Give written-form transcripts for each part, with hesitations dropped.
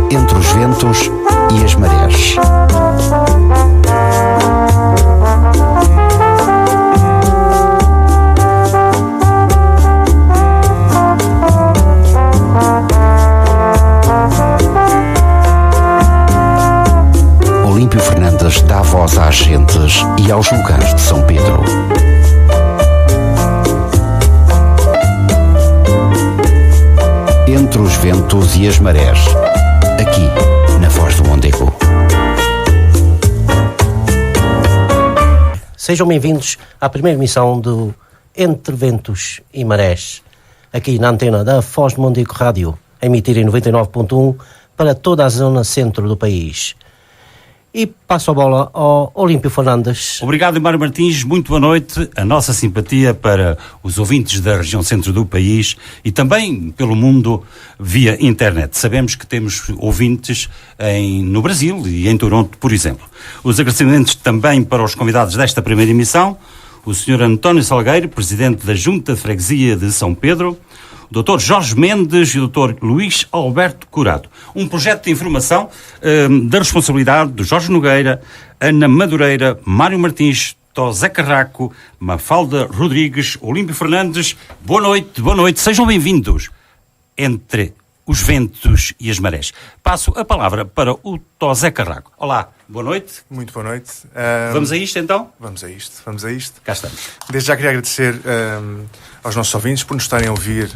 Entre os ventos e as marés. Olímpio Fernandes dá voz às gentes e aos lugares de São Pedro. Entre os ventos e as marés, aqui na Voz do Mondego. Sejam bem-vindos à primeira emissão do Entre Ventos e Marés, aqui na antena da Voz do Mondego Rádio, a emitir em 99.1 para toda a zona centro do país. E passo a bola ao Olímpio Fernandes. Obrigado, Mário Martins. Muito boa noite. A nossa simpatia para os ouvintes da região centro do país e também pelo mundo via internet. Sabemos que temos ouvintes no Brasil e em Toronto, por exemplo. Os agradecimentos também para os convidados desta primeira emissão, o Sr. António Salgueiro, Presidente da Junta de Freguesia de São Pedro, o Dr. Jorge Mendes e o Dr. Luís Alberto Curado. Um projeto de informação da responsabilidade de Jorge Nogueira, Ana Madureira, Mário Martins, Tosé Carraco, Mafalda Rodrigues, Olímpio Fernandes. Boa noite, sejam bem-vindos. Entre os ventos e as marés. Passo a palavra para o Tosé Carraco. Olá, boa noite. Muito boa noite. Vamos a isto então? Vamos a isto. Cá estamos. Desde já queria agradecer aos nossos ouvintes por nos estarem a ouvir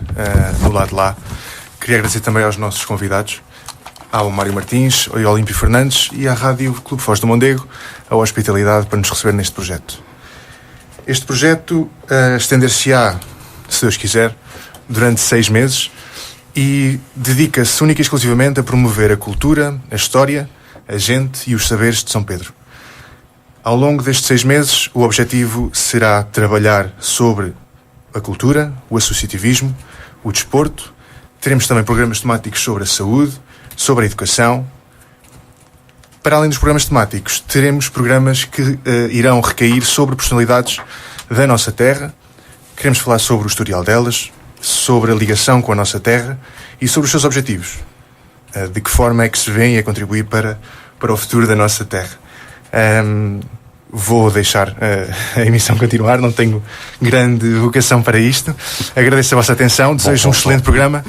do lado de lá. Queria agradecer também aos nossos convidados, ao Mário Martins, ao Olímpio Fernandes e à Rádio Clube Foz do Mondego, a hospitalidade para nos receber neste projeto. Este projeto estender-se-á, se Deus quiser, durante 6 meses e dedica-se única e exclusivamente a promover a cultura, a história, a gente e os saberes de São Pedro. Ao longo destes 6 meses, o objetivo será trabalhar sobre a cultura, o associativismo, o desporto. Teremos também programas temáticos sobre a saúde, sobre a educação. Para além dos programas temáticos, teremos programas que irão recair sobre personalidades da nossa terra. Queremos falar sobre o historial delas, sobre a ligação com a nossa terra e sobre os seus objetivos. De que forma é que se vêm a contribuir para o futuro da nossa terra. Vou deixar a emissão continuar, não tenho grande vocação para isto. Agradeço a vossa atenção, desejo um excelente programa.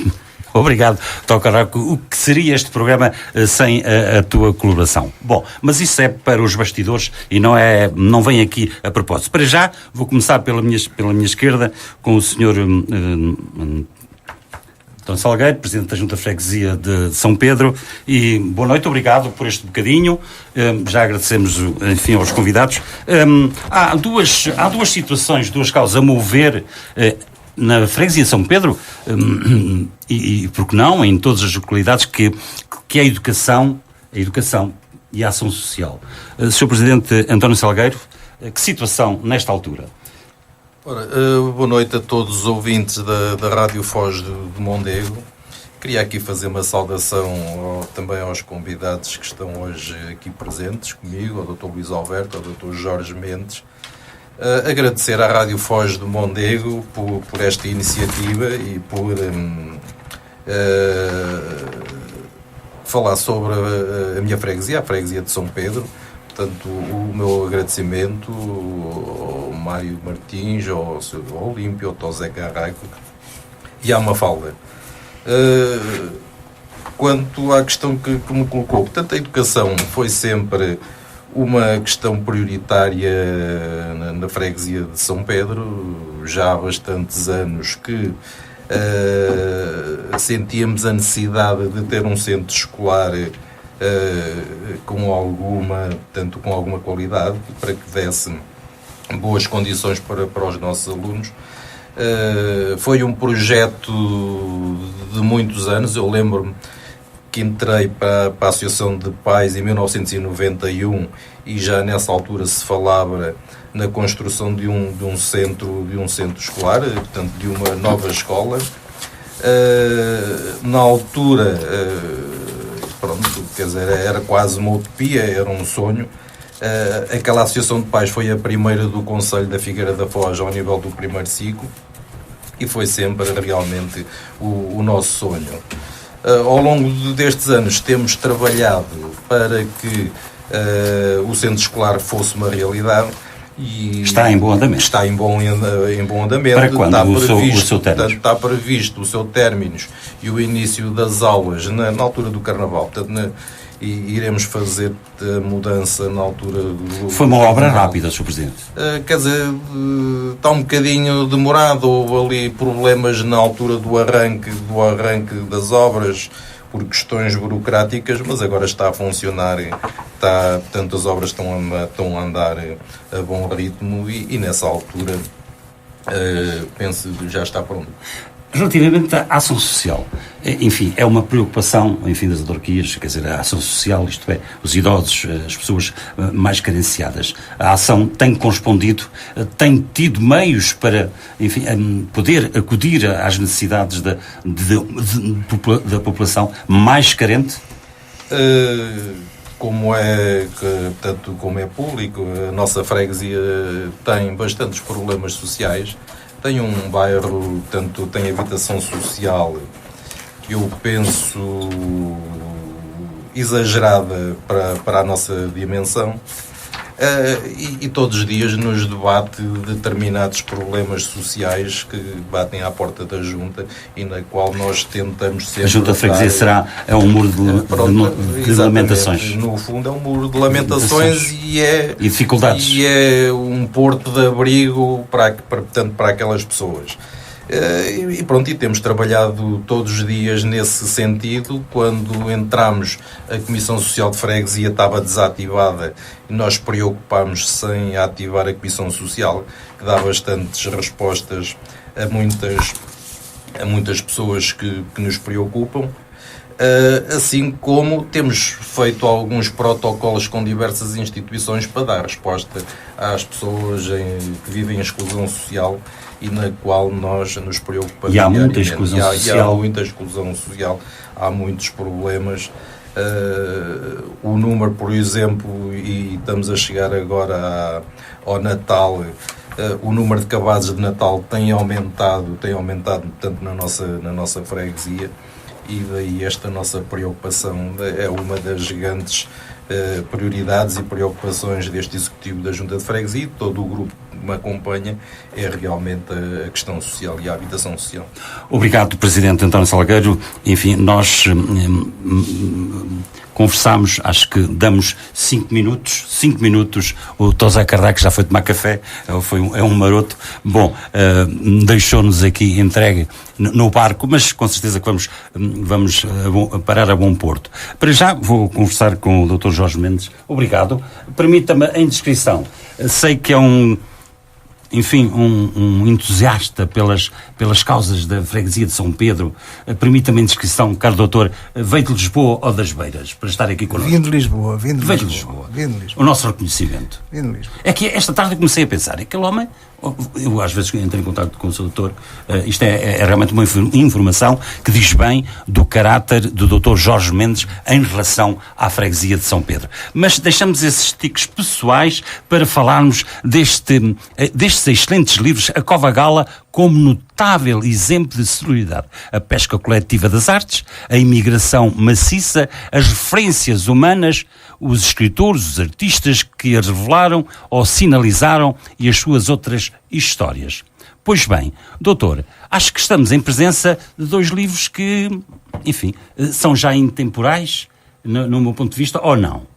Obrigado, Tocarraco. O que seria este programa sem a tua colaboração? Bom, mas isso é para os bastidores e não vem aqui a propósito. Para já, vou começar pela minha esquerda com o Sr. António Salgueiro, Presidente da Junta de Freguesia de São Pedro, e boa noite, obrigado por este bocadinho. Já agradecemos, enfim, aos convidados. Há duas situações, duas causas a mover na Freguesia de São Pedro, e por que não, em todas as localidades, que é a educação e a ação social. Sr. Presidente António Salgueiro, que situação nesta altura? Ora, boa noite a todos os ouvintes da Rádio Foz do Mondego. Queria aqui fazer uma saudação também aos convidados que estão hoje aqui presentes comigo, ao Dr. Luís Alberto, ao Dr. Jorge Mendes. Agradecer à Rádio Foz do Mondego por esta iniciativa e por falar sobre a minha freguesia, a freguesia de São Pedro. Portanto, o meu agradecimento ao Mário Martins, ao Olímpio, ao Tosé Carraco e à Mafalda. Quanto à questão que me colocou, portanto, a educação foi sempre uma questão prioritária na freguesia de São Pedro. Já há bastantes anos que sentíamos a necessidade de ter um centro escolar com alguma qualidade, para que desse boas condições para os nossos alunos. Foi um projeto de muitos anos. Eu lembro-me que entrei para a Associação de Pais em 1991 e já nessa altura se falava na construção de um centro escolar, portanto de uma nova escola. Na altura, quer dizer, era quase uma utopia, era um sonho. Aquela Associação de Pais foi a primeira do Concelho da Figueira da Foz ao nível do primeiro ciclo e foi sempre realmente o nosso sonho. Ao longo destes anos temos trabalhado para que o centro escolar fosse uma realidade. E está em bom andamento. Está em bom andamento. Para quando o seu término? Está previsto o seu término e o início das aulas na altura do Carnaval. Portanto, e iremos fazer a mudança na altura do... Foi uma obra rápida, Sr. Presidente. Quer dizer, está um bocadinho demorado. Houve ali problemas na altura do arranque das obras, por questões burocráticas, mas agora está a funcionar, portanto as obras estão a andar a bom ritmo e nessa altura penso que já está pronto. Relativamente à ação social, enfim, é uma preocupação, enfim, das autarquias, quer dizer, a ação social, isto é, os idosos, as pessoas mais carenciadas. A ação tem correspondido, tem tido meios para, enfim, poder acudir às necessidades da população mais carente? Como é público, a nossa freguesia tem bastantes problemas sociais. Tem um bairro, portanto, tem habitação social, eu penso, exagerada para a nossa dimensão, e todos os dias nos debate determinados problemas sociais que batem à porta da Junta e na qual nós tentamos sempre... A Junta de Freguesia é um muro de lamentações. No fundo é um muro de lamentações e dificuldades. E é um porto de abrigo portanto, para aquelas pessoas. E pronto, e temos trabalhado todos os dias nesse sentido. Quando entramos, a Comissão Social de Freguesia estava desativada e nós preocupámos-se em ativar a Comissão Social, que dá bastantes respostas a muitas pessoas que nos preocupam. Assim como temos feito alguns protocolos com diversas instituições para dar resposta às pessoas que vivem em exclusão social e na qual nós nos preocupamos. E há muita exclusão social. Há muita exclusão social, há muitos problemas. O número, por exemplo, e estamos a chegar agora ao Natal, o número de cabazes de Natal tem aumentado portanto, na nossa freguesia. E daí esta nossa preocupação é uma das gigantes prioridades e preocupações deste Executivo da Junta de Freguesia e todo o grupo que me acompanha, é realmente a questão social e a habitação social. Obrigado, Presidente António Salgueiro. Enfim, nós conversámos, acho que damos 5 minutos, o Tosé Cardaque já foi tomar café, é um maroto. Bom, deixou-nos aqui entregue no barco, mas com certeza que vamos parar a bom porto. Para já vou conversar com o Dr. Jorge Mendes. Obrigado. Permita-me a indiscrição. Sei que é um entusiasta pelas causas da freguesia de São Pedro. Permita-me a indiscrição, caro doutor, veio de Lisboa ou das Beiras, para estar aqui connosco? Vim de Lisboa. O nosso reconhecimento. Vim de Lisboa. É que esta tarde comecei a pensar, aquele homem, eu às vezes entro em contato com o seu doutor, isto é realmente uma informação que diz bem do caráter do doutor Jorge Mendes em relação à freguesia de São Pedro. Mas deixamos esses tiques pessoais para falarmos destes excelentes livros, A Cova Gala como notável exemplo de solidariedade, a pesca coletiva das artes, a imigração maciça, as referências humanas, os escritores, os artistas que as revelaram ou sinalizaram e as suas outras histórias. Pois bem, doutor, acho que estamos em presença de 2 livros que, enfim, são já intemporais, no meu ponto de vista, ou não?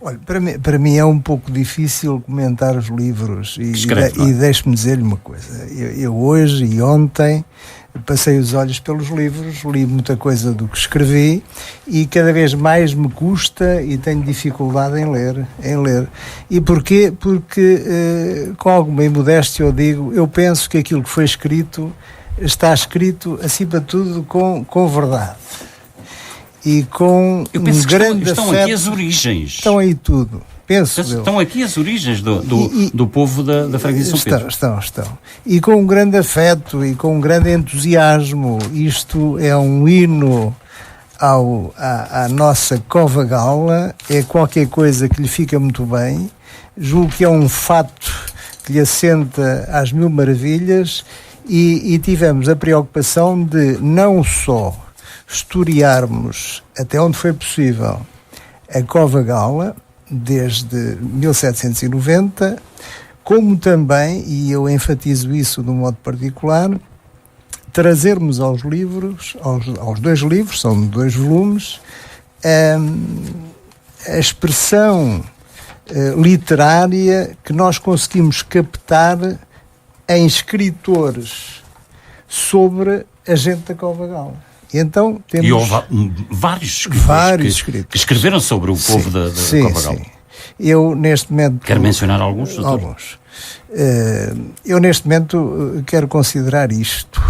Olha, para mim é um pouco difícil comentar os livros e deixe-me dizer-lhe uma coisa. Eu hoje e ontem passei os olhos pelos livros, li muita coisa do que escrevi e cada vez mais me custa e tenho dificuldade em ler. E porquê? Porque, com alguma imodéstia eu digo, eu penso que aquilo que foi escrito está escrito, acima de tudo, com verdade. E com um grande estão afeto. Aqui as origens. Estão aí tudo. Estão aqui as origens do povo da freguesia de São Pedro. Estão. E com um grande afeto e com um grande entusiasmo. Isto é um hino à nossa Cova Gala, é qualquer coisa que lhe fica muito bem. Julgo que é um fato que lhe assenta às mil maravilhas e tivemos a preocupação de não só historiarmos, até onde foi possível, a Cova Gala, desde 1790, como também, e eu enfatizo isso de um modo particular, trazermos aos livros, aos 2 livros, são 2 volumes, a expressão literária que nós conseguimos captar em escritores sobre a gente da Cova Gala. E então temos... E houve vários escritores que escreveram sobre o povo da Cova Gala. Sim. Eu, neste momento... Quer mencionar alguns? Alguns. Eu, neste momento, quero considerar isto.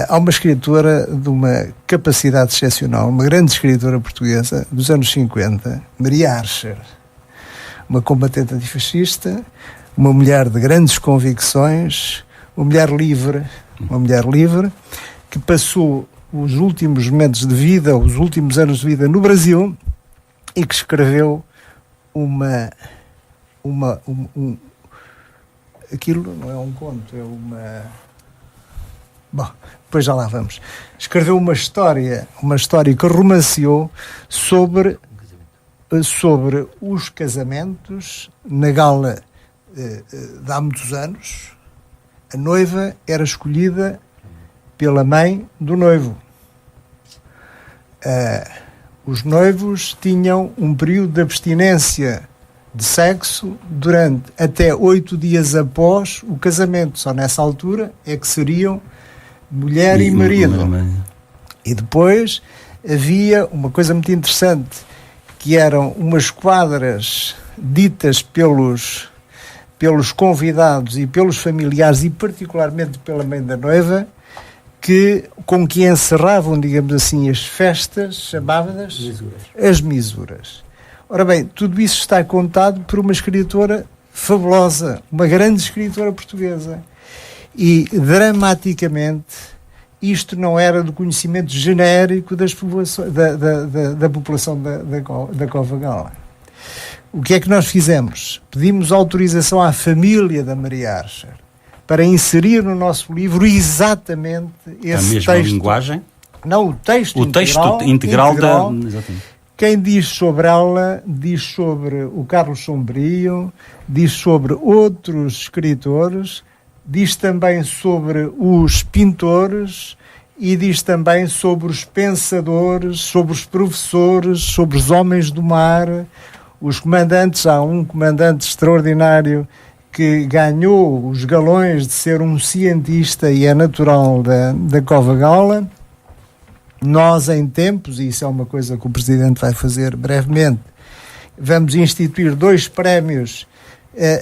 Há uma escritora de uma capacidade excepcional, uma grande escritora portuguesa dos anos 50, Maria Archer, uma combatente antifascista, uma mulher de grandes convicções, uma mulher livre, que passou os últimos momentos de vida, os últimos anos de vida no Brasil, e que escreveu aquilo não é um conto, é uma... Bom, depois já lá vamos. Escreveu uma história que romanceou sobre os casamentos na Gala de há muitos anos. A noiva era escolhida pela mãe do noivo. Os noivos tinham um período de abstinência de sexo durante até 8 dias após o casamento. Só nessa altura é que seriam mulher e marido. E depois havia uma coisa muito interessante, que eram umas quadras ditas pelos convidados e pelos familiares, e particularmente pela mãe da noiva, com que encerravam, digamos assim, as festas, chamadas as misuras. Ora bem, tudo isso está contado por uma escritora fabulosa, uma grande escritora portuguesa. E, dramaticamente, isto não era do conhecimento genérico da população da Cova Gala. O que é que nós fizemos? Pedimos autorização à família da Maria Archer para inserir no nosso livro exatamente esse texto. A mesma linguagem? Não, o texto integral da... Exatamente. Quem diz sobre ela, diz sobre o Carlos Sombrio, diz sobre outros escritores, diz também sobre os pintores e diz também sobre os pensadores, sobre os professores, sobre os homens do mar, os comandantes. Há um comandante extraordinário que ganhou os galões de ser um cientista e é natural da Cova Gala. Nós, em tempos, e isso é uma coisa que o Presidente vai fazer brevemente, vamos instituir 2 prémios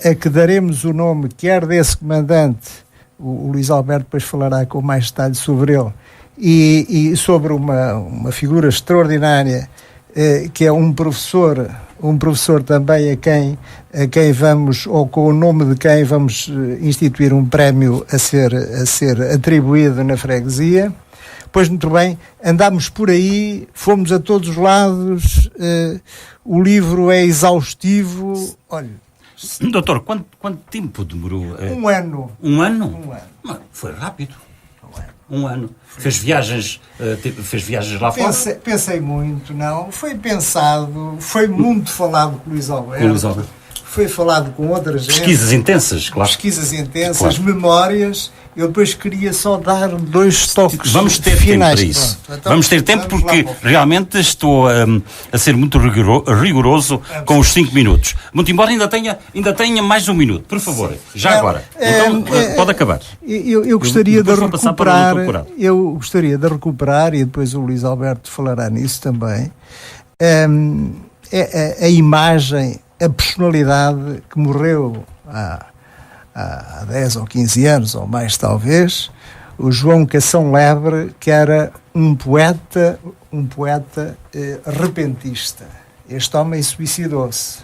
a que daremos o nome, quer desse comandante, o Luís Alberto depois falará com mais detalhe sobre ele, e sobre uma figura extraordinária, que é um professor também a quem vamos, ou com o nome de quem vamos instituir um prémio a ser atribuído na freguesia. Pois, muito bem, andámos por aí, fomos a todos os lados, o livro é exaustivo. Olha, doutor, quanto tempo demorou? 1 ano. 1 ano? 1 ano. Não, foi rápido. 1 ano. Fez viagens lá fora? Pensei muito, não. Foi pensado, foi muito falado com o Luís Alberto. Foi falado com outra gente. Pesquisas intensas, claro. Pesquisas intensas, claro. Memórias. Eu depois queria só dar 2 toques. Vamos ter finais. Tempo para isso. Pronto, então, vamos ter tempo porque realmente estou a ser muito rigoroso com os 5 minutos. Muito embora ainda tenha mais 1 minuto, por favor. Já agora. Então pode acabar. Eu gostaria de recuperar. Eu gostaria de recuperar, e depois o Luís Alberto falará nisso também, a imagem, a personalidade que morreu há 10 ou 15 anos, ou mais talvez, o João Cação Lebre, que era um poeta repentista. Este homem suicidou-se.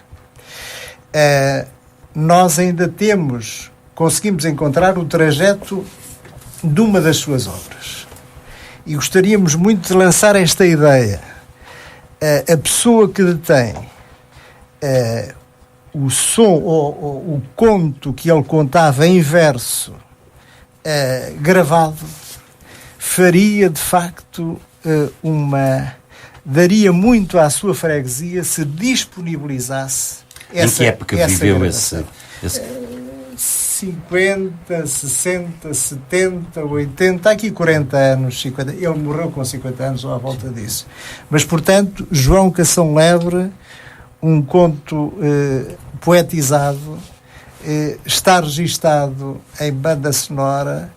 Nós ainda conseguimos encontrar o trajeto de uma das suas obras. E gostaríamos muito de lançar esta ideia. A pessoa que detém o som ou o conto que ele contava em verso gravado faria de facto daria muito à sua freguesia se disponibilizasse Em que época viveu esse 50, 60, 70, 80, aqui 40 anos, 50, ele morreu com 50 anos ou à volta disso. Mas, portanto, João Cação Lebre, um conto poetizado, está registado em banda sonora,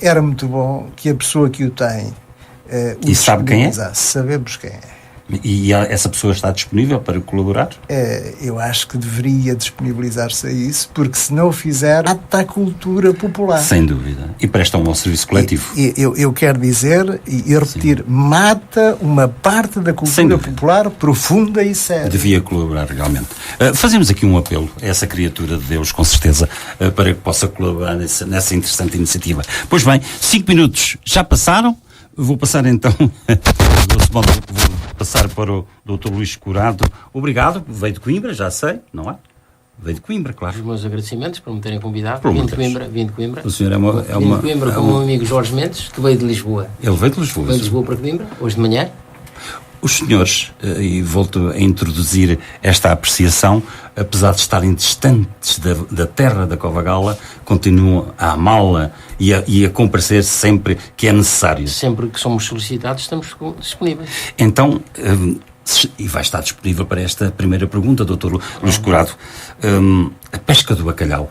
era muito bom que a pessoa que o tem e sabe quem é? Sabemos quem é. E essa pessoa está disponível para colaborar? Eu acho que deveria disponibilizar-se a isso, porque se não o fizer, mata a cultura popular. Sem dúvida. E prestam ao serviço coletivo. Eu quero dizer e repetir, mata uma parte da cultura popular profunda e séria. Devia colaborar realmente. Fazemos aqui um apelo a essa criatura de Deus, com certeza, para que possa colaborar nessa interessante iniciativa. Pois bem, 5 minutos já passaram. Vou passar então, vou passar para o Dr. Luís Curado. Obrigado, veio de Coimbra, já sei, não é? Veio de Coimbra, claro. Os meus agradecimentos por me terem convidado. Vim de Coimbra. O senhor Vim de Coimbra com o meu amigo Jorge Mendes, que veio de Lisboa. Ele veio de Lisboa. Veio de Lisboa para Coimbra, hoje de manhã. Os senhores, e volto a introduzir esta apreciação, apesar de estarem distantes da terra da Cova Gala, continuam a amá-la e a comparecer sempre que é necessário. Sempre que somos solicitados, estamos disponíveis. Então, e vai estar disponível para esta primeira pergunta, Dr. Luís Curado. A pesca do bacalhau.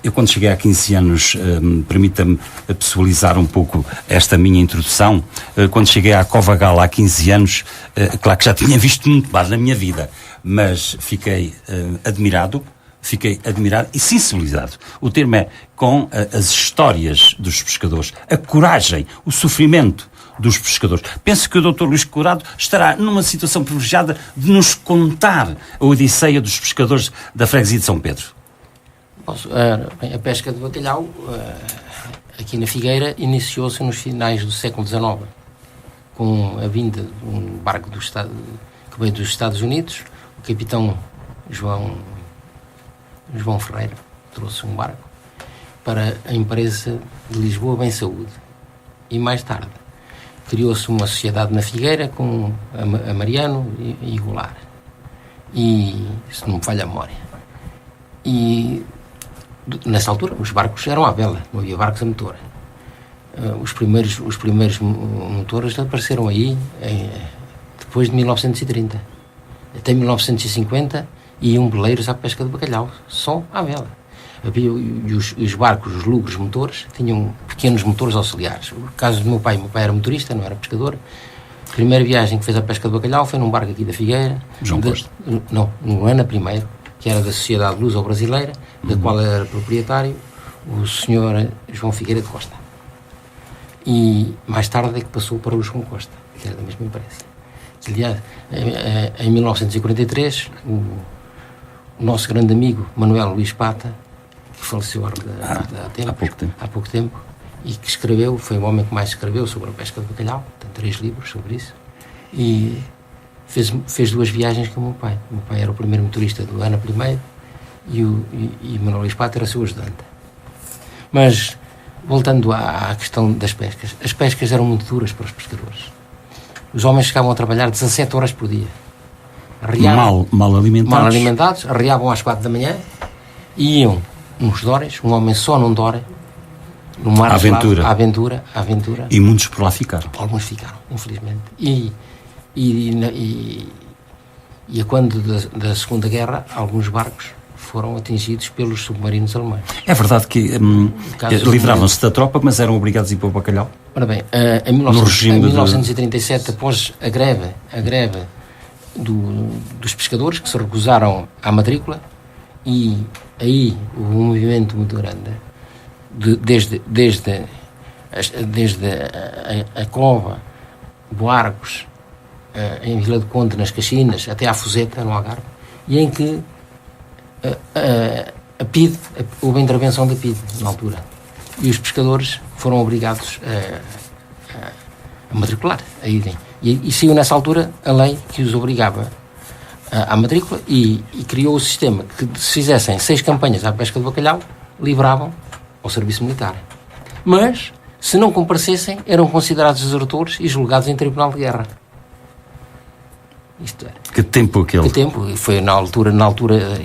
Eu, quando cheguei há 15 anos, permita-me pessoalizar um pouco esta minha introdução. Quando cheguei à Cova Gala há 15 anos, claro que já tinha visto muito mais na minha vida, mas fiquei admirado e sensibilizado. O termo é com as histórias dos pescadores, a coragem, o sofrimento dos pescadores. Penso que o Dr. Luís Curado estará numa situação privilegiada de nos contar a odisseia dos pescadores da freguesia de São Pedro. A pesca de bacalhau aqui na Figueira iniciou-se nos finais do século XIX, com a vinda de um barco que veio dos Estados Unidos. O capitão João Ferreira trouxe um barco para a empresa de Lisboa Bem Saúde. E mais tarde criou-se uma sociedade na Figueira com a Mariano e Goulart. E, se não me falha a memória. E, nessa altura, os barcos eram à vela, não havia barcos a motor. Os primeiros motores apareceram aí depois de 1930. Até 1950 iam veleiros à pesca de bacalhau, só à vela. E os barcos, os lugres motores, tinham pequenos motores auxiliares. No caso do meu pai era motorista, não era pescador. A primeira viagem que fez à pesca de bacalhau foi num barco aqui da Figueira. João Costa? Não, no Ana I, que era da Sociedade Luso-Brasileira, da qual era proprietário o senhor João Figueira de Costa. E mais tarde é que passou para o João Costa, que era da mesma empresa. Aliás, em 1943, o nosso grande amigo Manuel Luís Pata, que faleceu há pouco tempo, e que escreveu, foi o homem que mais escreveu sobre a pesca de bacalhau, tem 3 livros sobre isso, e fez 2 viagens com o meu pai. O meu pai era o primeiro motorista do Ana I e Manuel Luís Pata era seu ajudante. Mas, voltando à questão das pescas, as pescas eram muito duras para os pescadores. Os homens chegavam a trabalhar 17 horas por dia. Mal alimentados, arriavam às 4 da manhã e iam uns dólares, um homem só num dólar, no mar à aventura. E muitos por lá ficaram. Alguns ficaram, infelizmente. E a quando da Segunda Guerra, alguns barcos foram atingidos pelos submarinos alemães. É verdade que livravam-se da tropa, mas eram obrigados a ir para o bacalhau? Ora bem, em 1937, após a greve dos pescadores, que se recusaram à matrícula, e aí houve um movimento muito grande, desde a Cova, Boarcos, em Vila do Conde, nas Caxinas, até à Fuseta, no Algarve, e em que a PIDE, houve a intervenção da PIDE na altura, e os pescadores foram obrigados a matricular, a irem. E saiu nessa altura a lei que os obrigava à matrícula e criou o sistema que, se fizessem 6 campanhas à pesca de bacalhau, livravam ao serviço militar. Mas se não comparecessem, eram considerados desertores e julgados em tribunal de guerra. Isto é. Que tempo aquele? Que tempo? Foi na altura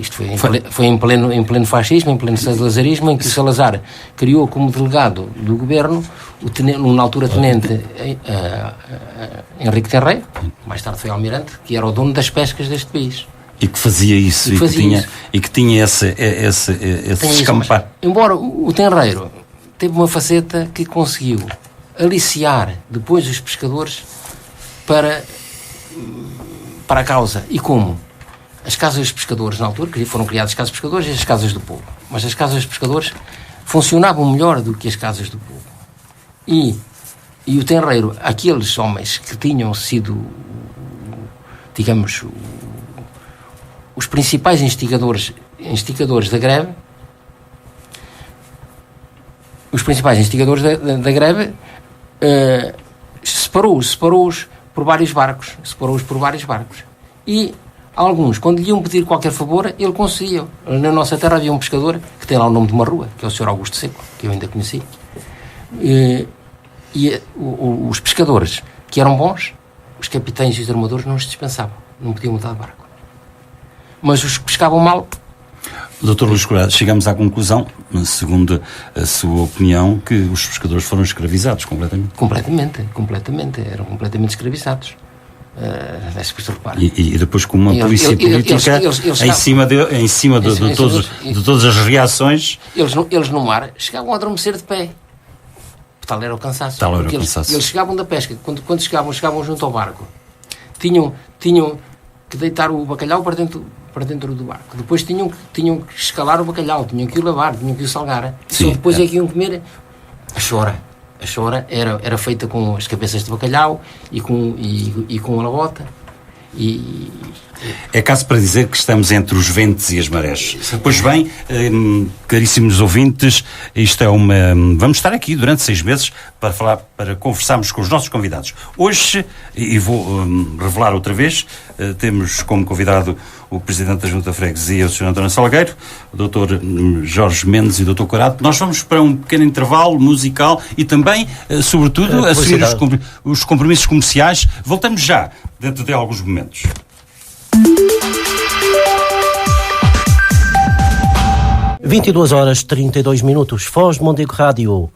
isto foi em pleno fascismo, em pleno salazarismo, em que o Salazar criou como delegado do governo na altura tenente Henrique Tenreiro, mais tarde foi almirante, que era o dono das pescas deste país. E que fazia isso, e que tinha esse escampar. Embora o Tenreiro teve uma faceta que conseguiu aliciar depois os pescadores para a causa. E como? As casas dos pescadores, na altura, foram criadas as casas dos pescadores e as casas do povo. Mas as casas dos pescadores funcionavam melhor do que as casas do povo. E o Tenreiro, aqueles homens que tinham sido, digamos, os principais instigadores da greve, separou-os por vários barcos. E alguns, quando lhe iam pedir qualquer favor, ele conseguia. Na nossa terra havia um pescador que tem lá o nome de uma rua, que é o Sr. Augusto Seco, que eu ainda conheci. Os pescadores que eram bons, os capitães e os armadores não os dispensavam, não podiam mudar de barco. Mas os que pescavam mal... Dr. Luís Corado, chegamos à conclusão, segundo a sua opinião, que os pescadores foram escravizados completamente. Completamente. Eram completamente escravizados. E depois com uma polícia política em cima de todas as reações... Eles no mar chegavam a adormecer de pé. Tal era o cansaço. Eles chegavam da pesca, quando chegavam junto ao barco, tinham que deitar o bacalhau para dentro do barco. Depois tinham que escalar o bacalhau, tinham que o lavar, tinham que o salgar. Só depois é que iam comer a chora. A chora era feita com as cabeças de bacalhau e com a labota. É caso para dizer que estamos entre os ventos e as marés. Pois bem, caríssimos ouvintes, isto é vamos estar aqui durante 6 meses para conversarmos com os nossos convidados. Hoje, e vou revelar outra vez, temos como convidado o Presidente da Junta da Freguesia, o Sr. António Salgueiro, o Dr. Jorge Mendes e o Dr. Corado. Nós vamos para um pequeno intervalo musical e também, sobretudo, assumir os compromissos comerciais. Voltamos já, dentro de alguns momentos. – 22h32, Foz de Mondego Rádio,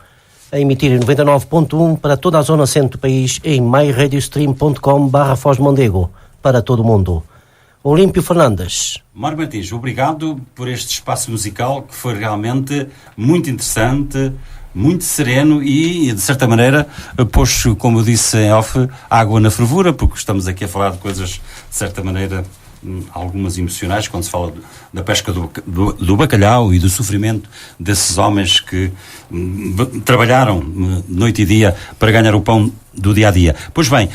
a emitir em 99.1 para toda a zona centro do país, em myradiostream.com/Foz de Mondego, para todo o mundo. Olímpio Fernandes. Mário Martins, obrigado por este espaço musical que foi realmente muito interessante, muito sereno e, de certa maneira, pôs, como eu disse em off, água na fervura, porque estamos aqui a falar de coisas, de certa maneira, algumas emocionais, quando se fala da pesca do bacalhau e do sofrimento desses homens que trabalharam noite e dia para ganhar o pão do dia-a-dia. Pois bem,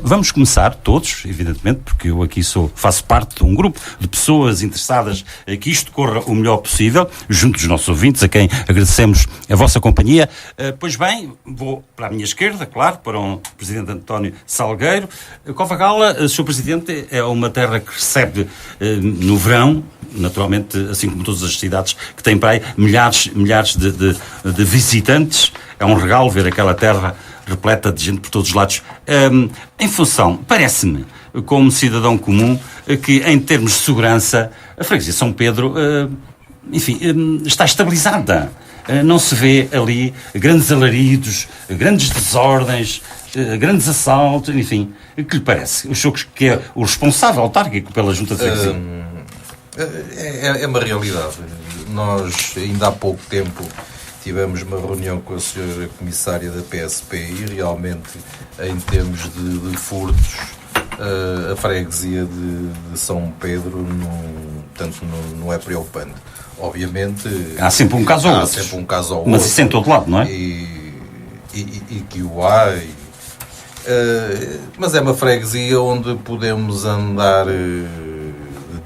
vamos começar todos, evidentemente, porque eu aqui faço parte de um grupo de pessoas interessadas que isto corra o melhor possível, junto dos nossos ouvintes, a quem agradecemos a vossa companhia. Pois bem, vou para a minha esquerda, claro, para o Presidente António Salgueiro. Covagala, Sr. Presidente, é uma terra que recebe no verão, naturalmente, assim como todas as cidades que têm praia, milhares de visitantes. É um regalo ver aquela terra repleta de gente por todos os lados. Em função, parece-me, como cidadão comum, que em termos de segurança, a freguesia São Pedro, está estabilizada. Não se vê ali grandes alaridos, grandes desordens, grandes assaltos, enfim. O que lhe parece? O senhor que é o responsável autárquico pela Junta de Freguesia? É uma realidade. Nós, ainda há pouco tempo, tivemos uma reunião com a senhora comissária da PSP e realmente, em termos de furtos, a freguesia de São Pedro não é preocupante. Obviamente... Há sempre um caso ou outro. Mas isso em todo lado, não é? E que o há... mas é uma freguesia onde podemos andar de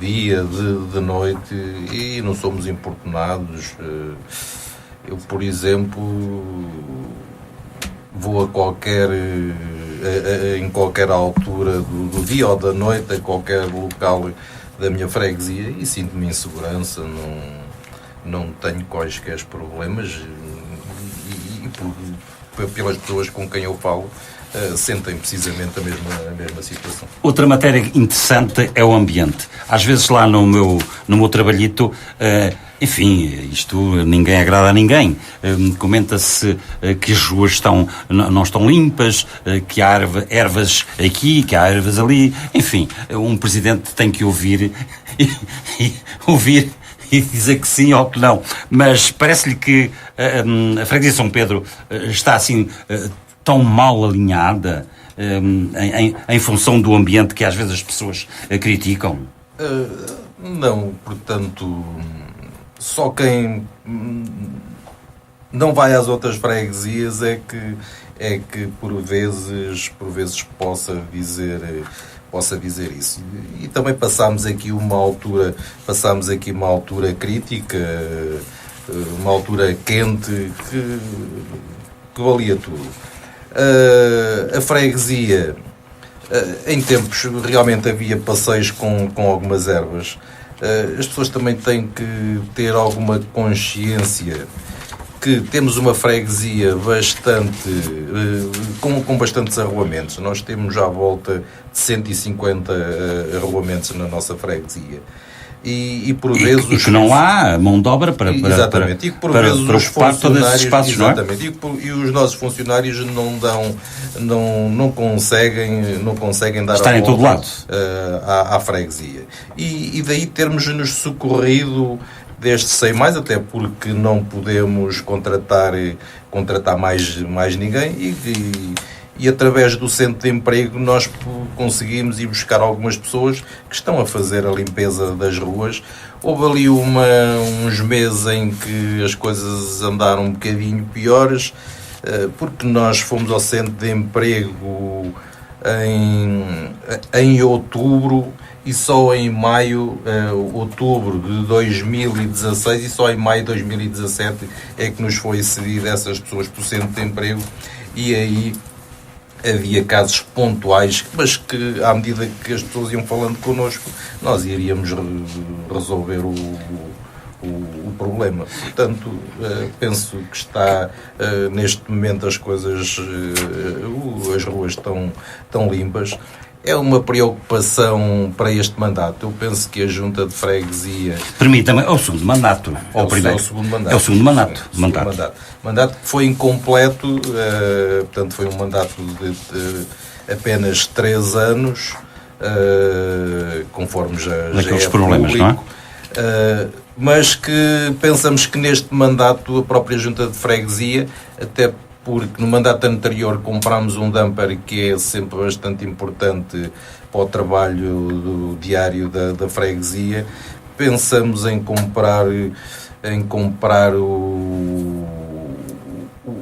dia, de noite e não somos importunados. Eu, por exemplo, vou em qualquer altura do dia ou da noite, a qualquer local da minha freguesia e sinto-me em segurança, não tenho quaisquer problemas. pelas pessoas com quem eu falo, sentem precisamente a mesma situação. Outra matéria interessante é o ambiente. Às vezes lá no meu trabalhito, enfim, isto ninguém agrada a ninguém. Comenta-se que as ruas não estão limpas, que há ervas aqui, que há ervas ali. Enfim, um presidente tem que ouvir e dizer que sim ou que não. Mas parece-lhe que a freguesia de São Pedro está assim tão mal alinhada em função do ambiente que às vezes as pessoas criticam? Não, portanto, só quem não vai às outras freguesias é que por vezes possa dizer isso. E também passámos aqui uma altura crítica, uma altura quente que valia tudo. A freguesia, em tempos realmente havia passeios com algumas ervas. As pessoas também têm que ter alguma consciência que temos uma freguesia com bastantes arruamentos. Nós temos à volta de 150 arruamentos na nossa freguesia. E por vezes... E que não há mão de obra para exatamente. E que por vezes os ocupar todos esses espaços, exatamente, não é? E os nossos funcionários não conseguem dar estar em todo lado à freguesia. E daí termos-nos socorrido deste Sem Mais, até porque não podemos contratar mais ninguém e através do centro de emprego nós conseguimos ir buscar algumas pessoas que estão a fazer a limpeza das ruas. Houve ali uns meses em que as coisas andaram um bocadinho piores, porque nós fomos ao centro de emprego em outubro e só em outubro de 2016 e só em maio de 2017 é que nos foi cedido essas pessoas para o centro de emprego, e aí havia casos pontuais, mas que à medida que as pessoas iam falando connosco, nós iríamos resolver o problema. Portanto, penso que está neste momento as coisas, as ruas estão limpas. É uma preocupação para este mandato. Eu penso que a Junta de Freguesia... Permita-me, é o segundo mandato. É o segundo mandato. É o segundo mandato. Mandato que foi incompleto, portanto foi um mandato de apenas 3 anos, conforme já é problemas, público, não é? Mas que pensamos que neste mandato a própria Junta de Freguesia, até porque no mandato anterior comprámos um dumper que é sempre bastante importante para o trabalho diário da freguesia. Pensamos em comprar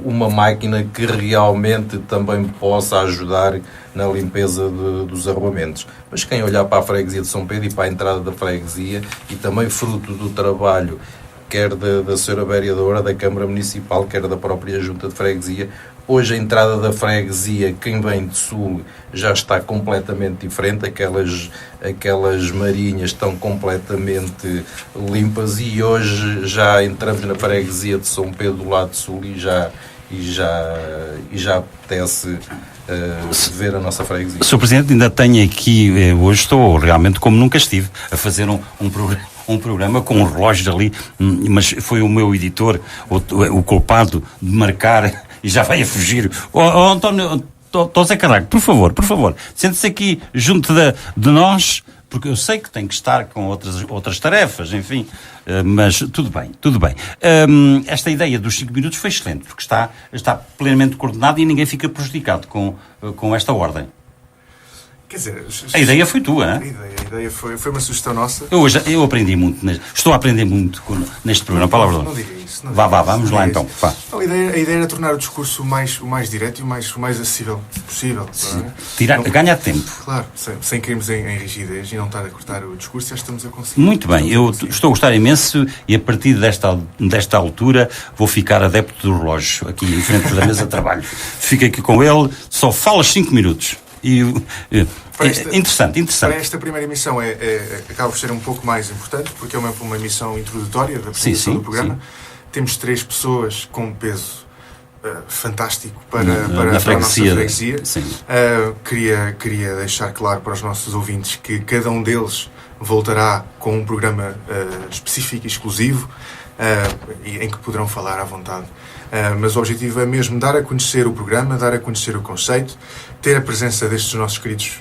uma máquina que realmente também possa ajudar na limpeza dos arruamentos. Mas quem olhar para a freguesia de São Pedro e para a entrada da freguesia, e também fruto do trabalho quer da Sra. Vereadora da Câmara Municipal, quer da própria Junta de Freguesia, hoje a entrada da freguesia, quem vem de sul, já está completamente diferente, aquelas marinhas estão completamente limpas, e hoje já entramos na freguesia de São Pedro do lado sul e já apetece ver a nossa freguesia. Sr. Presidente, ainda tenho aqui, hoje estou realmente como nunca estive, a fazer um programa com um relógio ali, mas foi o meu editor, o culpado de marcar, e já vai a fugir. António Zé Carrasco, por favor, sente-se aqui junto de nós, porque eu sei que tem que estar com outras tarefas, enfim, mas tudo bem. Esta ideia dos 5 minutos foi excelente, porque está plenamente coordenada e ninguém fica prejudicado com esta ordem. Quer dizer, a ideia foi tua, hein? A ideia foi uma sugestão nossa. Eu aprendi muito, estou a aprender muito neste programa. Palavra não diga isso. Vamos lá então. Não, a ideia era tornar o discurso o mais direto e o mais acessível possível. Ganhar tempo. Claro, sem cairmos em rigidez e não estar a cortar o discurso, já estamos a conseguir. Muito bem, eu estou a gostar imenso e a partir desta altura vou ficar adepto do relógio aqui em frente da mesa de trabalho. Fico aqui com ele, só falas 5 minutos. Interessante. Para esta primeira emissão acaba por ser um pouco mais importante, porque é uma emissão introdutória da apresentação do programa. Sim. Temos 3 pessoas com peso fantástico para a nossa freguesia. Queria deixar claro para os nossos ouvintes que cada um deles voltará com um programa específico e exclusivo, em que poderão falar à vontade. Mas o objetivo é mesmo dar a conhecer o programa, dar a conhecer o conceito, ter a presença destes nossos queridos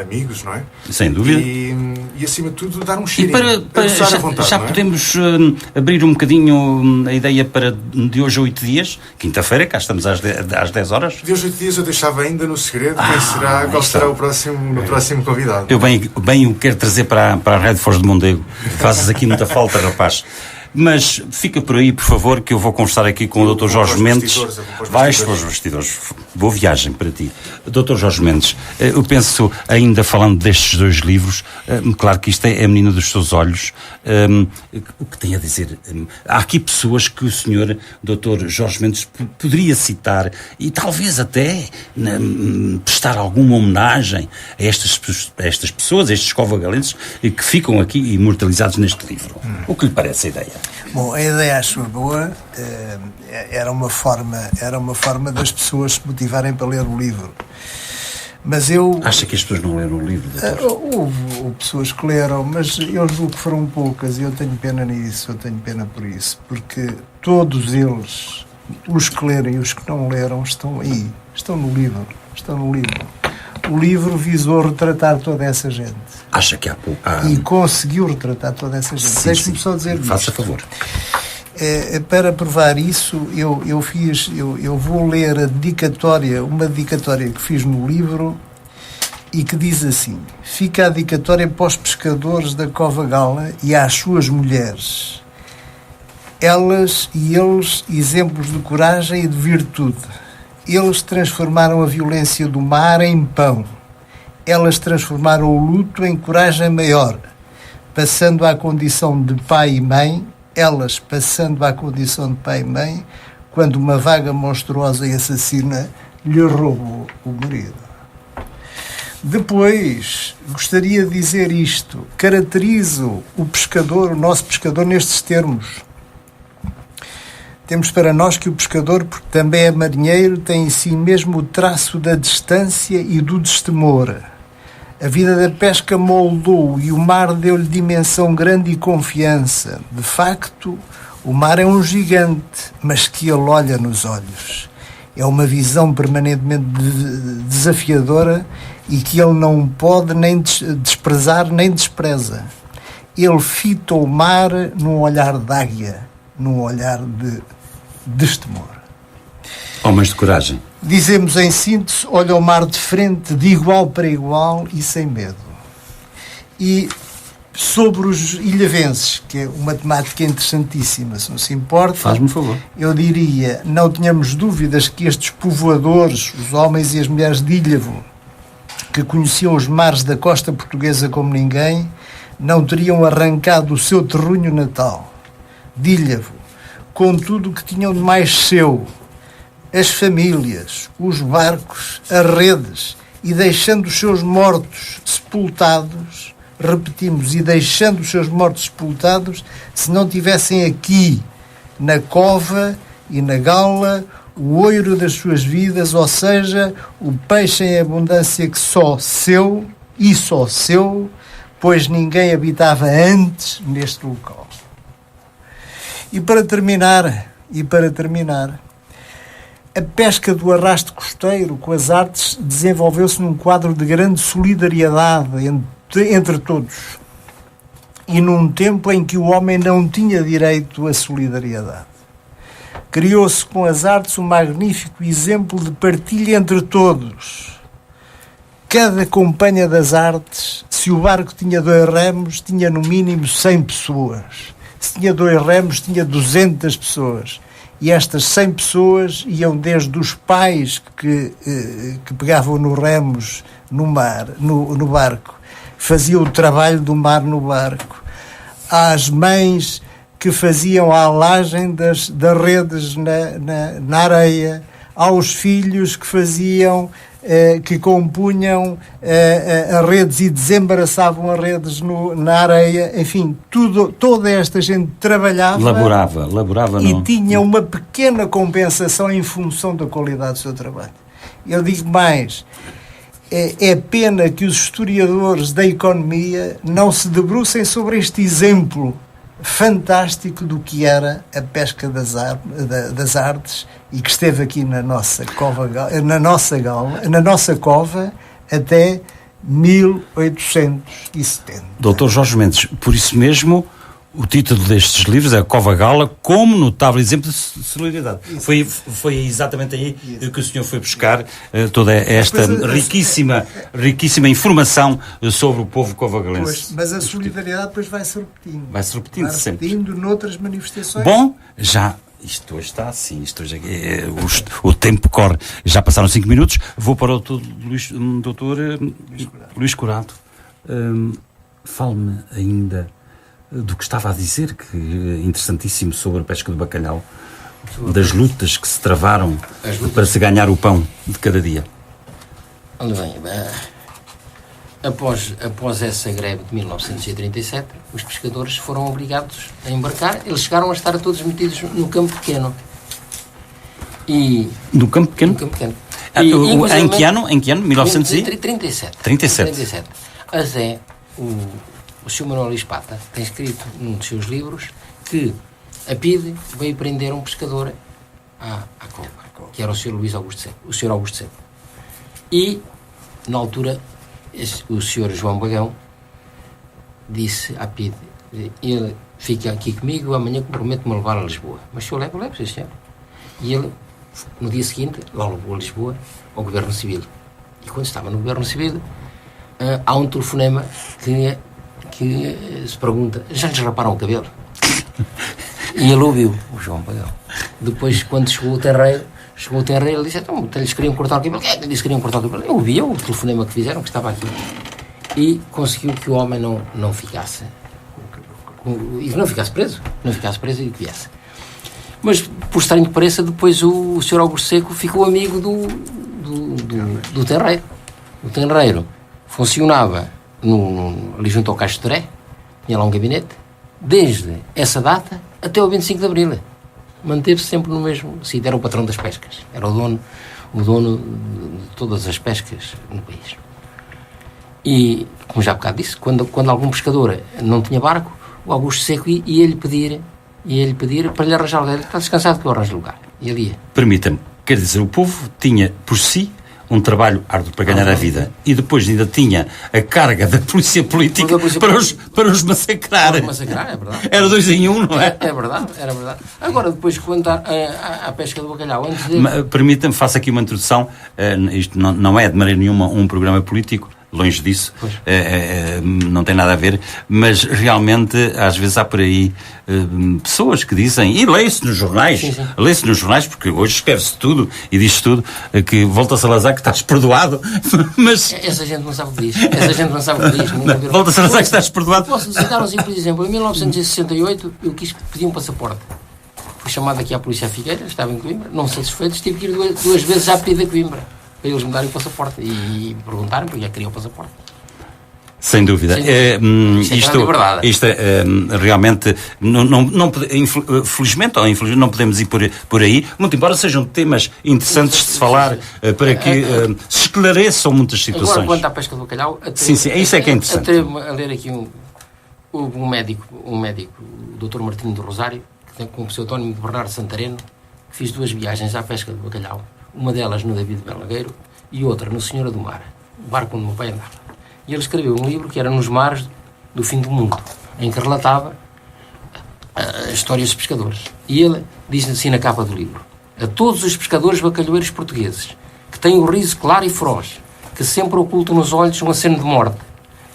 amigos, não é? Sem dúvida. E acima de tudo, dar um cheirinho. Já podemos abrir um bocadinho a ideia para de hoje a 8 dias, quinta-feira, cá estamos às 10 horas. De hoje a 8 dias eu deixava ainda no segredo qual será o próximo convidado. Eu bem o quero trazer para a Rádio Foz de Mondego. Fazes aqui muita falta, rapaz. Mas fica por aí, por favor, que eu vou conversar aqui com o Dr. Jorge Mendes. Vais para os vestidores. Boa viagem para ti. Dr. Jorge Mendes, eu penso, ainda falando destes 2 livros, claro que isto é a menina dos seus olhos. O que tem a dizer? Há aqui pessoas que o senhor, Dr. Jorge Mendes, poderia citar e talvez até prestar alguma homenagem a estas pessoas, a estes covagalenses, que ficam aqui imortalizados neste livro. O que lhe parece a ideia? Bom, a ideia acho boa. Era uma forma das pessoas se motivarem para ler o livro. Mas eu... Acha que as pessoas não leram o livro, doutor? Houve pessoas que leram, mas eu julgo que foram poucas e eu tenho pena nisso, eu tenho pena por isso. Porque todos eles, os que leram e os que não leram, estão aí, estão no livro. O livro visou retratar toda essa gente. Acha que há pouco... E conseguiu retratar toda essa gente. Deixe-me só dizer isto. Faça favor. Para provar isso, eu vou ler uma dedicatória que fiz no livro e que diz assim: fica a dedicatória para os pescadores da Cova Gala e às suas mulheres. Elas e eles, exemplos de coragem e de virtude. Eles transformaram a violência do mar em pão. Elas transformaram o luto em coragem maior, passando à condição de pai e mãe, quando uma vaga monstruosa e assassina lhe roubou o marido. Depois, gostaria de dizer isto: caracterizo o nosso pescador, nestes termos. Temos para nós que o pescador, porque também é marinheiro, tem em si mesmo o traço da distância e do destemor. A vida da pesca moldou e o mar deu-lhe dimensão grande e confiança. De facto, o mar é um gigante, mas que ele olha nos olhos. É uma visão permanentemente desafiadora e que ele não pode nem desprezar nem despreza. Ele fita o mar num olhar de águia, num olhar de destemor. Homens de coragem. Dizemos em síntese: olha o mar de frente, de igual para igual e sem medo. E sobre os ilhavenses, que é uma temática interessantíssima, se não se importa, faz-me favor. Eu diria, não tenhamos dúvidas que estes povoadores, os homens e as mulheres de Ilhavo, que conheciam os mares da costa portuguesa como ninguém, não teriam arrancado o seu terrunho natal, de Ilhavo, com tudo o que tinham de mais seu, as famílias, os barcos, as redes, e deixando os seus mortos sepultados, repetimos, e deixando os seus mortos sepultados, se não tivessem aqui, na cova e na gala, o ouro das suas vidas, ou seja, o peixe em abundância que só seu, pois ninguém habitava antes neste local. E para terminar, a pesca do arrasto costeiro com as artes desenvolveu-se num quadro de grande solidariedade entre todos. E num tempo em que o homem não tinha direito à solidariedade. Criou-se com as artes um magnífico exemplo de partilha entre todos. Cada companhia das artes, se o barco tinha 2 remos, tinha no mínimo 100 pessoas. Se tinha 2 remos, tinha 200 pessoas. E estas 100 pessoas iam desde os pais que pegavam nos remos no barco, faziam o trabalho do mar no barco, às mães que faziam a alagem das redes na areia, aos filhos que faziam que compunham as redes e desembaraçavam as redes na areia, enfim, toda esta gente trabalhava, laborava e tinha uma pequena compensação em função da qualidade do seu trabalho. Eu digo mais, é pena que os historiadores da economia não se debrucem sobre este exemplo fantástico do que era a pesca das artes, e que esteve aqui na nossa cova até 1870. Dr. Jorge Mendes, por isso mesmo o título destes livros é Cova Gala como notável exemplo de solidariedade. Foi exatamente aí que o senhor foi buscar toda esta riquíssima informação sobre o povo covagalense. Mas a solidariedade depois vai-se repetindo. Vai-se repetindo sempre. Noutras manifestações. Bom, já... Isto hoje está assim, o tempo corre. Já passaram 5 minutos. Vou para o doutor Luís Curado. Fale-me ainda do que estava a dizer, que interessantíssimo, sobre a pesca do bacalhau, das lutas que se travaram para se ganhar o pão de cada dia. Olha bem, após essa greve de 1937, os pescadores foram obrigados a embarcar. Eles chegaram a estar todos metidos no Campo Pequeno. No Campo Pequeno? No Campo Pequeno. Em que ano? 1937. 37. Mas o Sr. Manuel Espata tem escrito num dos seus livros que a PIDE veio prender um pescador à cova, que era o Sr. Augusto Seco. E, na altura, o Sr. João Bagão disse à PIDE: ele fica aqui comigo, amanhã comprometo-me a levar a Lisboa. Mas o senhor leva, sim, senhor. E ele, no dia seguinte, lá levou a Lisboa ao Governo Civil. E quando estava no Governo Civil, há um telefonema que se pergunta: já lhes raparam o cabelo? E ele ouviu, o João Bagão. Depois, quando chegou o terreiro, ele disse: então, eles queriam cortar o cabelo. Quem é que disse que queriam cortar o cabelo? Eu ouvi o telefonema que fizeram, que estava aqui. E conseguiu que o homem não ficasse preso. Não ficasse preso e que viesse. Mas, por estranho que pareça, depois o Sr. Augusto Seco ficou amigo do tenreiro. O tenreiro funcionava ali junto ao Caixo de Toré, tinha lá um gabinete, desde essa data até o 25 de Abril. Manteve-se sempre no mesmo sítio, era o patrão das pescas, era o dono de todas as pescas no país. E, como já há bocado disse, quando algum pescador não tinha barco, o Augusto Seco ia-lhe pedir para lhe arranjar lugar. Ele está descansado que eu arranjo lugar. E ele ia. Permita-me, quer dizer, o povo tinha por si um trabalho árduo para ganhar a vida, e depois ainda tinha a carga da polícia política para os massacrar. Para os massacrar, é verdade. Era 2 em 1, não é? Era verdade. Agora, depois, quanto à pesca do bacalhau, antes de... Permita-me, faça aqui uma introdução. Isto não é de maneira nenhuma um programa político, longe disso, não tem nada a ver, mas realmente às vezes há por aí pessoas que dizem, e lê-se nos jornais, porque hoje escreve-se tudo e diz-se tudo, que volta a Salazar que estás perdoado, mas... Essa gente não sabe o que diz. Volta a Salazar que estás perdoado. Posso citar um simples exemplo. Em 1968 eu quis pedir um passaporte. Fui chamado aqui à polícia à Figueira, estava em Coimbra, não satisfeito, tive que ir duas vezes à pedir a Coimbra, para eles me darem o passaporte e perguntaram porque já queria o passaporte. Sem dúvida. Isto realmente, felizmente ou infelizmente, não podemos ir por aí, muito embora sejam temas interessantes de se falar, para que se esclareçam muitas situações. Agora, quanto à pesca do bacalhau, isso é que é interessante. Atrevo-me a ler aqui um médico, o Dr. Martinho do Rosário, que tem como pseudónimo de Bernardo Santareno, que fez 2 viagens à pesca do bacalhau. Uma delas no David Belagueiro e outra no Senhora do Mar, o barco onde o meu pai andava. E ele escreveu um livro que era Nos Mares do Fim do Mundo, em que relatava as histórias dos pescadores. E ele diz assim na capa do livro: a todos os pescadores bacalhoeiros portugueses, que têm o riso claro e feroz, que sempre ocultam nos olhos um aceno de morte,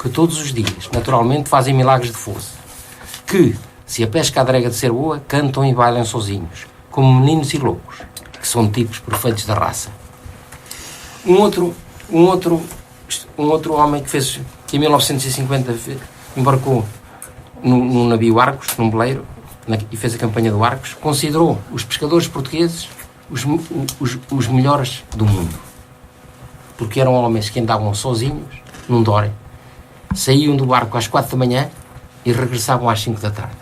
que todos os dias, naturalmente, fazem milagres de força, que, se a pesca adrega de ser boa, cantam e bailam sozinhos, como meninos e loucos, que são tipos perfeitos da raça. Um outro homem que em 1950 embarcou num navio Argos, num veleiro, e fez a campanha do Argos, considerou os pescadores portugueses os melhores do mundo. porque eram homens que andavam sozinhos, num Dória, saíam do barco às 4 da manhã e regressavam às 5 da tarde,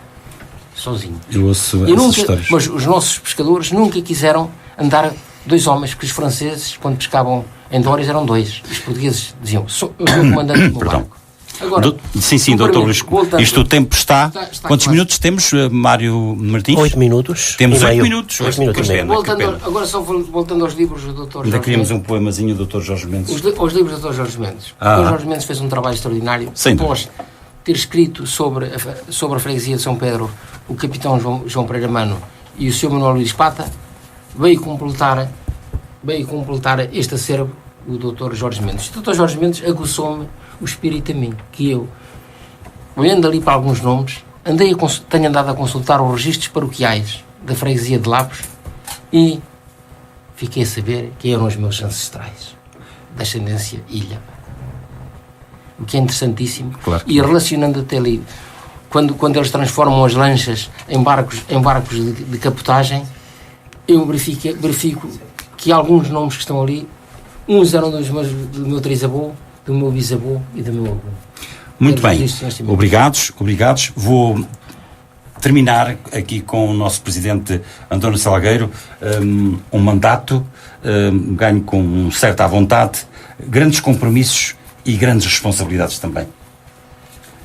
sozinhos. Eu ouço essas histórias. Mas os nossos pescadores nunca quiseram andar 2 homens, porque os franceses, quando pescavam em Dórias, eram 2. Os portugueses diziam, eu sou o comandante do barco. Agora, sim, doutor Luís. Isto o tempo está quantos claro. Minutos temos, Mário Martins? 8 minutos. Temos 8 minutos. 8 minutos e meio. Agora só voltando aos livros do Dr. Ainda queríamos um poemazinho do Dr. Jorge Mendes. Os livros do Dr. Jorge Mendes. O Dr. Jorge Mendes fez um trabalho extraordinário. Após ter escrito sobre a freguesia de São Pedro, o capitão João Pereira Mano e o Sr. Manuel Luís Pata, veio completar este acervo o Dr. Jorge Mendes. O Dr. Jorge Mendes aguçou-me o espírito a mim, que eu, olhando ali para alguns nomes, tenho andado a consultar os registros paroquiais da freguesia de Lapos e fiquei a saber quem eram os meus ancestrais, da ascendência ilha. O que é interessantíssimo. Claro. E relacionando até ali, quando eles transformam as lanchas em barcos de capotagem, eu verifico que alguns nomes que estão ali, uns eram do meu trisavô, do meu bisavô e do meu avô. Muito bem, obrigados. Vou terminar aqui com o nosso Presidente António Salgueiro, um mandato ganho com certa vontade, grandes compromissos e grandes responsabilidades também.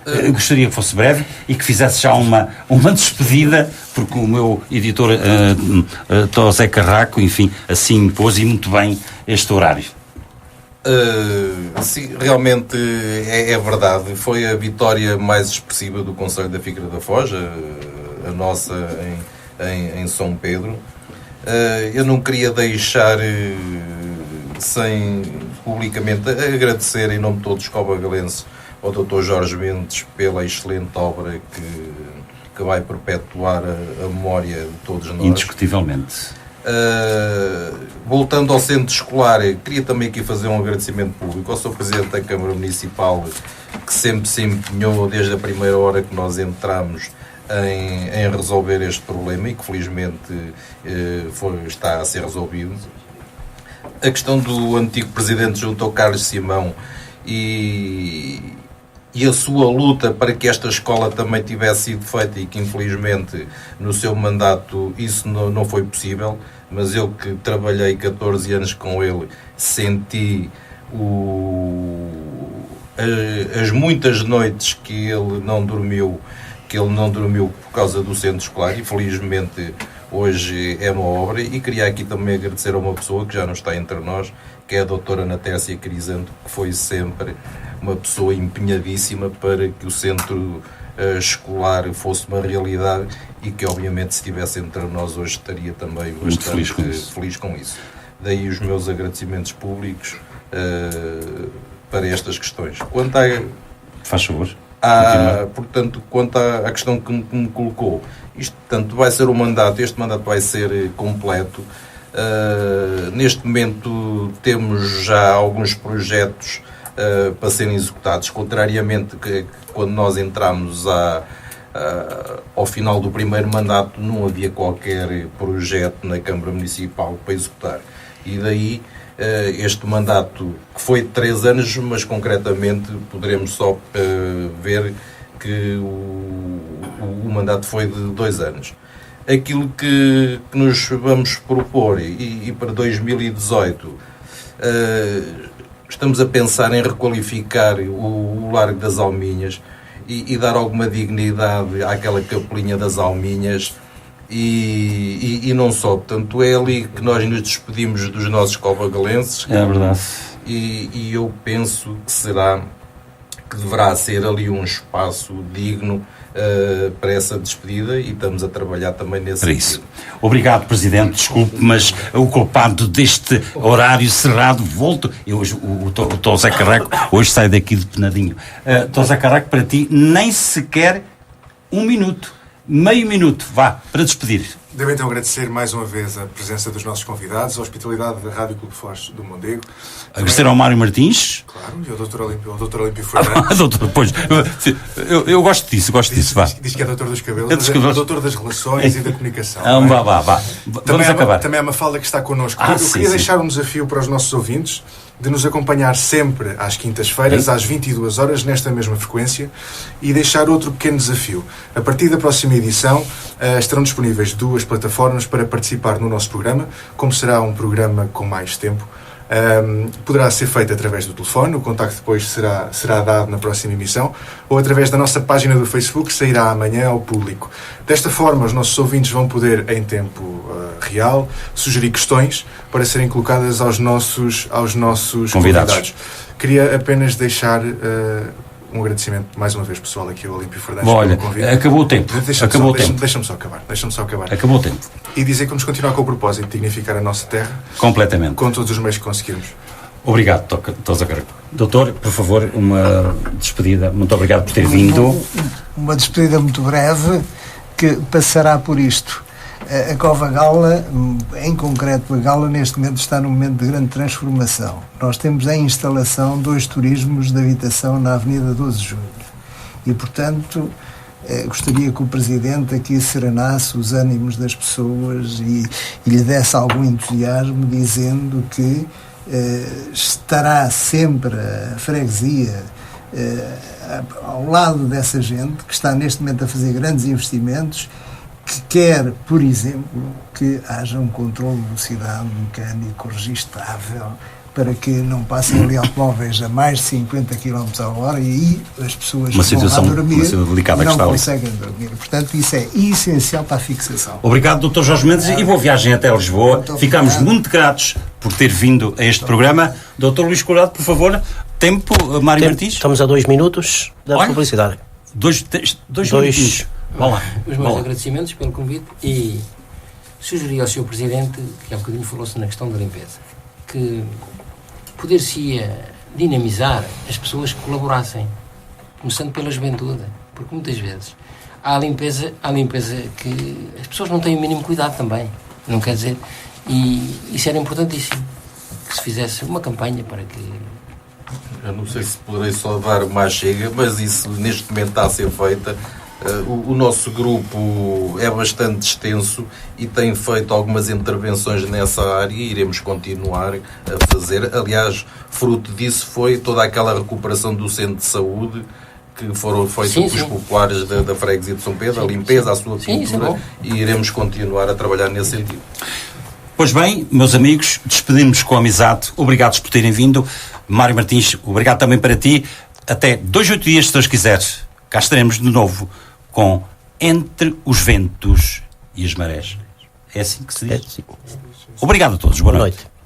Eu gostaria que fosse breve e que fizesse já uma despedida, porque o meu editor José Carraco, enfim, assim impôs e muito bem este horário. Sim, realmente é verdade. Foi a vitória mais expressiva do Conselho da Figueira da Foz, a nossa em São Pedro. Eu não queria deixar sem publicamente agradecer em nome de todos os covagalenses ao Dr. Jorge Mendes pela excelente obra que vai perpetuar a memória de todos nós. Indiscutivelmente. Voltando ao centro escolar, queria também aqui fazer um agradecimento público ao Sr. Presidente da Câmara Municipal, que sempre se empenhou desde a primeira hora que nós entramos em resolver este problema e que felizmente está a ser resolvido. A questão do antigo Presidente junto ao Carlos Simão e a sua luta para que esta escola também tivesse sido feita e que infelizmente no seu mandato isso não foi possível, mas eu que trabalhei 14 anos com ele senti as muitas noites que ele não dormiu por causa do centro escolar e felizmente hoje é uma obra. E queria aqui também agradecer a uma pessoa que já não está entre nós, que é a doutora Ana Tércia Crisanto, que foi sempre uma pessoa empenhadíssima para que o centro escolar fosse uma realidade e que obviamente se estivesse entre nós hoje estaria também bastante feliz com isso. Daí os meus agradecimentos públicos para estas questões. Quanto a... Faz favor. Portanto, quanto à questão que me colocou, isto portanto, vai ser este mandato vai ser completo. Neste momento temos já alguns projetos para serem executados, contrariamente que quando nós entramos ao final do primeiro mandato não havia qualquer projeto na Câmara Municipal para executar. E daí este mandato, que foi de 3 anos, mas concretamente poderemos só ver que o mandato foi de 2 anos. Aquilo que nos vamos propor e para 2018 estamos a pensar em requalificar o Largo das Alminhas e dar alguma dignidade àquela capelinha das Alminhas e não só. Portanto, é ali que nós nos despedimos dos nossos covagalenses. É verdade. E eu penso que deverá ser ali um espaço digno para essa despedida e estamos a trabalhar também nesse sentido. Obrigado, Presidente. Desculpe, mas o culpado deste horário cerrado, volto. Hoje, o José Carraco hoje sai daqui de penadinho. José Carraco, para ti, nem sequer 1 minuto, meio minuto, vá, para despedir. Devo então agradecer mais uma vez a presença dos nossos convidados, a hospitalidade da Rádio Clube Foz do Mondego. Agradecer ao Mário Martins. Claro, e ao Dr. Olímpio Fernandes. Pois, eu gosto disso, vá. Diz que é doutor dos cabelos, mas é doutor das relações e da comunicação. Vá. Vamos acabar. Também é uma Mafalda que está connosco. Eu queria deixar um desafio para os nossos ouvintes. de nos acompanhar sempre às quintas-feiras, às 22 horas, nesta mesma frequência, e deixar outro pequeno desafio. A partir da próxima edição, estarão disponíveis 2 plataformas para participar no nosso programa. Como será um programa com mais tempo, poderá ser feito através do telefone, o contacto depois será dado na próxima emissão, ou através da nossa página do Facebook, que sairá amanhã ao público. Desta forma, os nossos ouvintes vão poder, em tempo real, sugerir questões para serem colocadas aos nossos convidados. Queria apenas deixar um agradecimento mais uma vez, pessoal, aqui ao Olímpio Fernandes. Olha, acabou o tempo. Deixa-me só acabar. Acabou o tempo. E dizer que vamos continuar com o propósito de dignificar a nossa terra. Completamente. Com todos os meios que conseguirmos. Obrigado, Doutor, por favor, uma despedida. Muito obrigado por ter vindo. Uma despedida muito breve, que passará por isto. A Cova Gala, em concreto a Gala, neste momento está num momento de grande transformação. Nós temos em instalação 2 turismos de habitação na Avenida 12 de Julho. E, portanto, gostaria que o Presidente aqui serenasse os ânimos das pessoas e lhe desse algum entusiasmo, dizendo que estará sempre a freguesia ao lado dessa gente que está neste momento a fazer grandes investimentos, que quer, por exemplo, que haja um controle de velocidade mecânico registável para que não passem ali automóveis a mais de 50 km a hora e aí as pessoas vão lá dormir não conseguem dormir. Portanto, isso é essencial para a fixação. Obrigado, Dr. Jorge Mendes, e boa viagem até Lisboa. Ficamos muito gratos por ter vindo a este programa. Dr. Luís Colorado, por favor, tempo, Mário Martins. Estamos a 2 minutos da publicidade. 2 minutos. Os meus agradecimentos pelo convite e sugeri ao Sr. Presidente, que há bocadinho falou-se na questão da limpeza, que poder-se-ia dinamizar as pessoas que colaborassem, começando pela juventude, porque muitas vezes há limpeza que as pessoas não têm o mínimo cuidado também, não quer dizer, e isso era importantíssimo, que se fizesse uma campanha para que... Eu não sei se poderei só dar uma chega, mas isso neste momento está a ser feita. O nosso grupo é bastante extenso e tem feito algumas intervenções nessa área e iremos continuar a fazer. Aliás, fruto disso foi toda aquela recuperação do centro de saúde que foram feitos pelos populares da freguesia de São Pedro, a limpeza, a sua pintura, e iremos continuar a trabalhar nesse sentido. Pois bem, meus amigos, despedimos com amizade. Obrigados por terem vindo. Mário Martins, obrigado também para ti. Até 2 ou 8 dias, se Deus quiser. Cá estaremos de novo com Entre os Ventos e as Marés. É assim que se diz? Obrigado a todos. Boa noite.